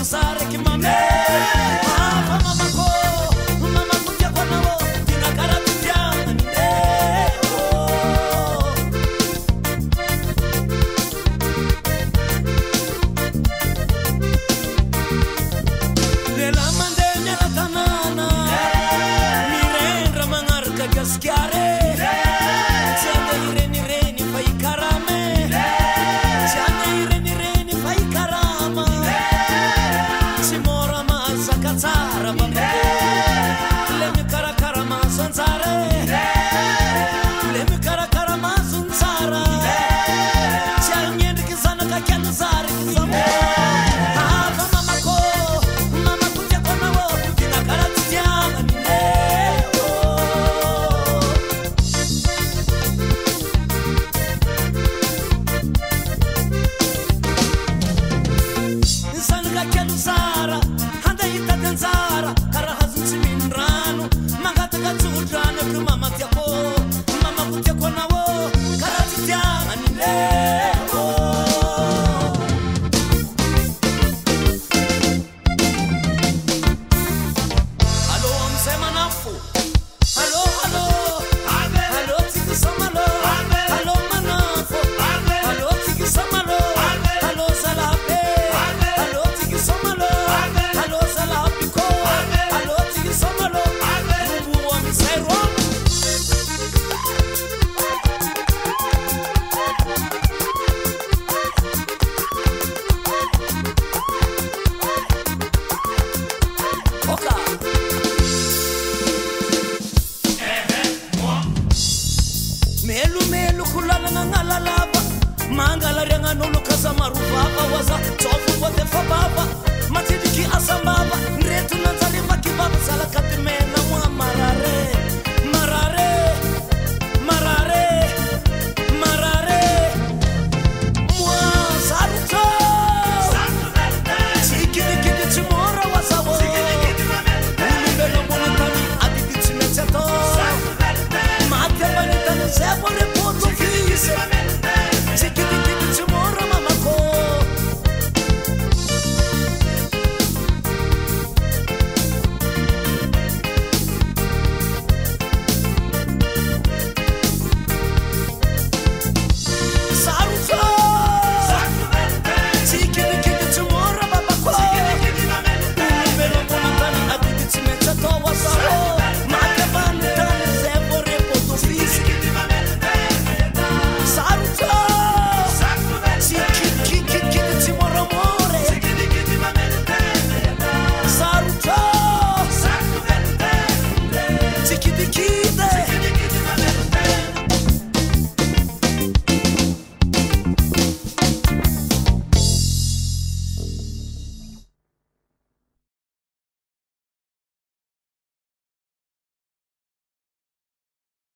sare que mame mama ko tia kona wo tina cara tia le la mande la tanana mi rendra mangarca gaschiare siete ireni reni fai carame siete ireni reni fai carama simora ma zakazara babbe le mi cara carama zanzare le mi cara carama zanzara siete niente che sanno che hanno zare che siamo Zara, anda ita danzara, cara hazuchi minrano, mangata kachudrano ku mama tiako na wo, cara tiana nileo. Allo msema nafu, allo, allo tiki samalo, allo manafo, allo tiki samalo, allo salape. Melu kulala ngala lava mangala renga no lukasa maruvava waza tofu wote fababa matidiki asambaba nretu nanzali makibaba sala katimena mwa marare